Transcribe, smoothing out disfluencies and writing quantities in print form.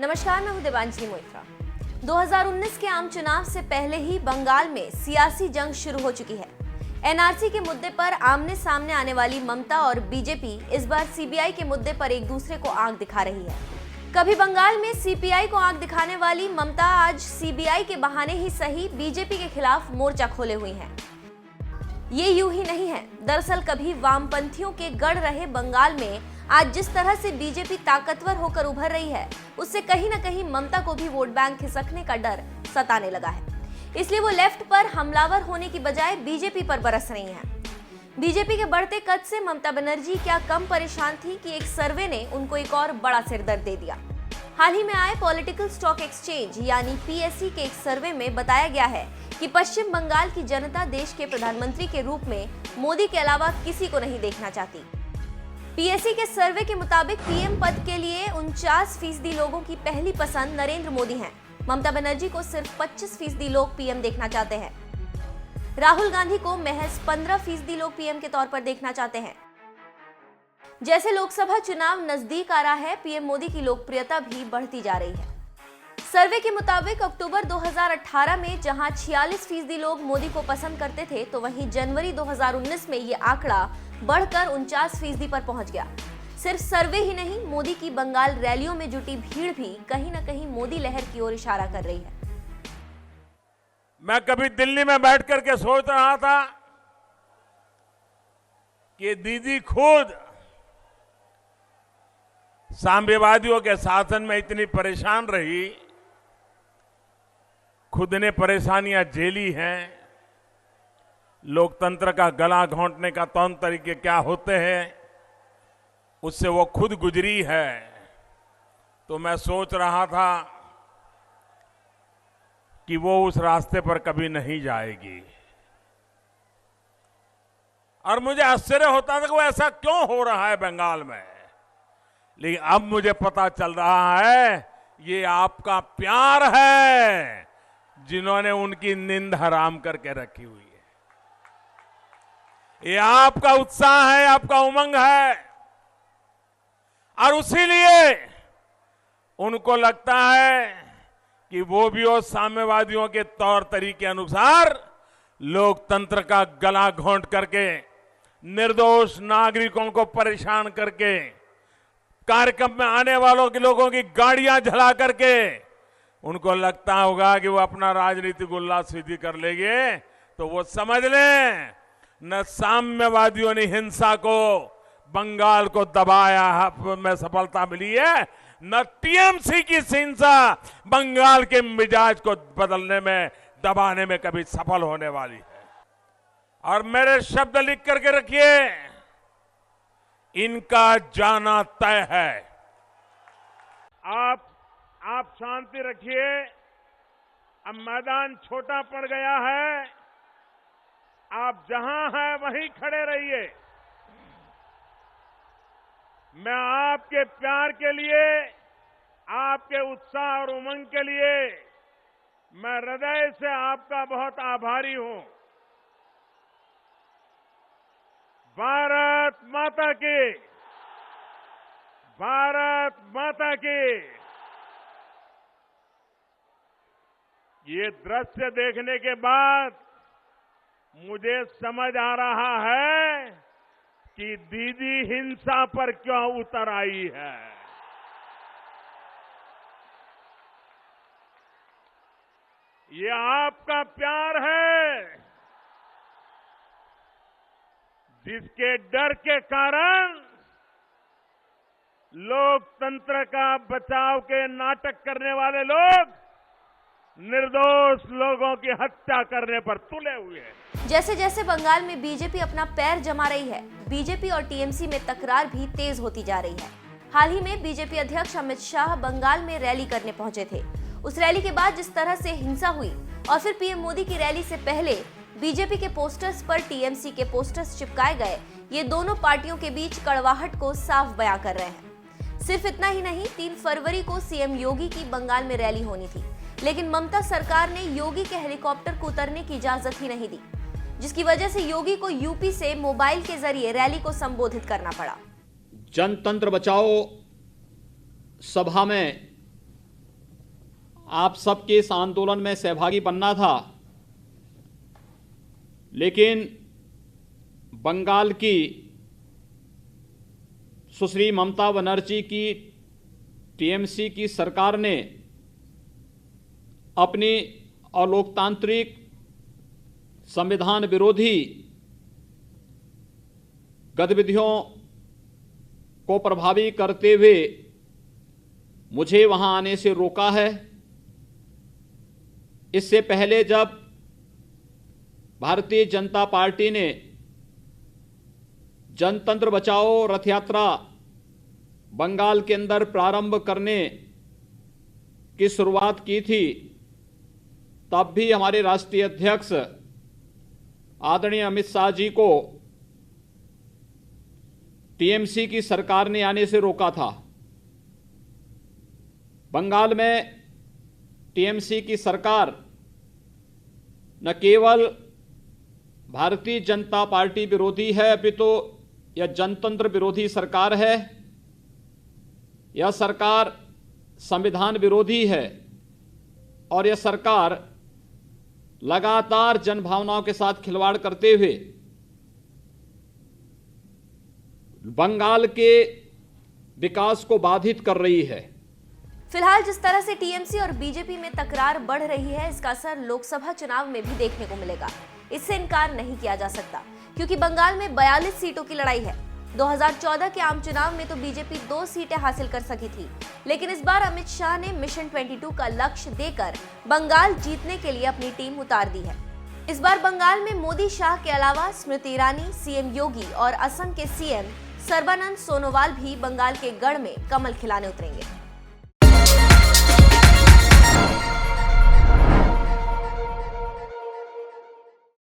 नमस्कार, मैं हूं देवांजलि मोइत्रा। 2019 के आम चुनाव से पहले ही बंगाल में सियासी जंग शुरू हो चुकी है। एनआरसी के मुद्दे पर आमने सामने आने वाली ममता और बीजेपी इस बार सीबीआई के मुद्दे पर एक दूसरे को आंख दिखा रही है। कभी बंगाल में सीपीआई को आंख दिखाने वाली ममता आज सीबीआई के बहाने ही सही बीजेपी के खिलाफ मोर्चा खोले हुई हैं। ये यूं ही नहीं है। दरअसल कभी वामपंथियों के गढ़ रहे बंगाल में आज जिस तरह से बीजेपी ताकतवर होकर उभर रही है, उससे कहीं न कहीं ममता को भी वोट बैंक खिसकने का डर सताने लगा है। इसलिए वो लेफ्ट पर हमलावर होने की बजाय बीजेपी पर बरस रही हैं। बीजेपी के बढ़ते कद से ममता बनर्जी क्या कम परेशान थी कि एक सर्वे ने उनको एक और बड़ा सिरदर्द दे दिया। हाल ही में आए पॉलिटिकल स्टॉक एक्सचेंज यानी पीएससी के एक सर्वे में बताया गया है कि पश्चिम बंगाल की जनता देश के प्रधानमंत्री के रूप में मोदी के अलावा किसी को नहीं देखना चाहती। पीएससी के सर्वे के मुताबिक पीएम पद के लिए 49% लोगों की पहली पसंद नरेंद्र मोदी हैं। ममता बनर्जी को सिर्फ 25% लोग पीएम देखना चाहते हैं। राहुल गांधी को महज 15% लोग पीएम के तौर पर देखना चाहते हैं। जैसे लोकसभा चुनाव नजदीक आ रहा है, पीएम मोदी की लोकप्रियता भी बढ़ती जा रही है। सर्वे के मुताबिक अक्टूबर 2018 में जहां 46% लोग मोदी को पसंद करते थे, तो वहीं जनवरी 2019 में ये आंकड़ा बढ़कर 49% पर पहुंच गया। सिर्फ सर्वे ही नहीं, मोदी की बंगाल रैलियों में जुटी भीड़ भी कहीं न कहीं मोदी लहर की ओर इशारा कर रही है। मैं कभी दिल्ली में बैठ करके सोच रहा था कि दीदी खुद साम्यवादियों के शासन में इतनी परेशान रही, खुद ने परेशानियां झेली हैं, लोकतंत्र का गला घोंटने का तौर तरीके क्या होते हैं उससे वो खुद गुजरी है। तो मैं सोच रहा था कि वो उस रास्ते पर कभी नहीं जाएगी, और मुझे आश्चर्य होता था कि वो ऐसा क्यों हो रहा है बंगाल में। लेकिन अब मुझे पता चल रहा है ये आपका प्यार है जिन्होंने उनकी नींद हराम करके रखी हुई है। ये आपका उत्साह है, आपका उमंग है, और उसीलिए उनको लगता है कि वो भी वो साम्यवादियों के तौर तरीके अनुसार लोकतंत्र का गला घोंट करके, निर्दोष नागरिकों को परेशान करके, कार्यक्रम में आने वालों के लोगों की गाड़ियां जला करके उनको लगता होगा कि वो अपना राजनीतिक उल्लास सिद्धि कर लेंगे। तो वो समझ लें, न साम्यवादियों ने हिंसा को, बंगाल को दबाया में सफलता मिली है, न टीएमसी की हिंसा बंगाल के मिजाज को बदलने में, दबाने में कभी सफल होने वाली है। और मेरे शब्द लिख करके रखिए, इनका जाना तय है। आप शांति रखिए। अब मैदान छोटा पड़ गया है, आप जहां हैं वहीं खड़े रहिए। मैं आपके प्यार के लिए, आपके उत्साह और उमंग के लिए मैं हृदय से आपका बहुत आभारी हूं। भारत माता की, भारत माता की। ये दृश्य देखने के बाद मुझे समझ आ रहा है कि दीदी हिंसा पर क्यों उतर आई है। ये आपका प्यार है, जिसके डर के कारण लोकतंत्र का बचाव के नाटक करने वाले लोग निर्दोष लोगों की हत्या करने पर तुले हुए हैं। जैसे जैसे बंगाल में बीजेपी अपना पैर जमा रही है, बीजेपी और टीएमसी में तकरार भी तेज होती जा रही है। हाल ही में बीजेपी अध्यक्ष अमित शाह बंगाल में रैली करने पहुंचे थे। उस रैली के बाद जिस तरह से हिंसा हुई, और फिर पीएम मोदी की रैली से पहले बीजेपी के पोस्टर्स पर टीएमसी के पोस्टर्स चिपकाए गए, ये दोनों पार्टियों के बीच कड़वाहट को साफ बयां कर रहे हैं। सिर्फ इतना ही नहीं, 3 फरवरी को सीएम योगी की बंगाल में रैली होनी थी, लेकिन ममता सरकार ने योगी के हेलीकॉप्टर को उतरने की इजाजत ही नहीं दी, जिसकी वजह से योगी को यूपी से मोबाइल के जरिए रैली को संबोधित करना पड़ा। जनतंत्र बचाओ सभा में आप सबके इस आंदोलन में सहभागी बनना था, लेकिन बंगाल की सुश्री ममता बनर्जी की टीएमसी की सरकार ने अपनी अलोकतांत्रिक संविधान विरोधी गतिविधियों को प्रभावी करते हुए मुझे वहां आने से रोका है। इससे पहले जब भारतीय जनता पार्टी ने जनतंत्र बचाओ रथ यात्रा बंगाल के अंदर प्रारंभ करने की शुरुआत की थी, तब भी हमारे राष्ट्रीय अध्यक्ष आदरणीय अमित शाह जी को टीएमसी की सरकार ने आने से रोका था। बंगाल में टीएमसी की सरकार न केवल भारतीय जनता पार्टी विरोधी है, अपितु यह जनतंत्र विरोधी सरकार है। यह सरकार संविधान विरोधी है और यह सरकार लगातार जनभावनाओं के साथ खिलवाड़ करते हुए बंगाल के विकास को बाधित कर रही है। फिलहाल जिस तरह से टीएमसी और बीजेपी में तकरार बढ़ रही है, इसका असर लोकसभा चुनाव में भी देखने को मिलेगा। इससे इनकार नहीं किया जा सकता, क्योंकि बंगाल में 42 सीटों की लड़ाई है। 2014 के आम चुनाव में तो बीजेपी 2 सीटें हासिल कर सकी थी, लेकिन इस बार अमित शाह ने मिशन 22 का लक्ष्य देकर बंगाल जीतने के लिए अपनी टीम उतार दी है। इस बार बंगाल में मोदी शाह के अलावा स्मृति ईरानी, सीएम योगी और असम के सीएम सर्बानंद सोनोवाल भी बंगाल के गढ़ में कमल खिलाने उतरेंगे।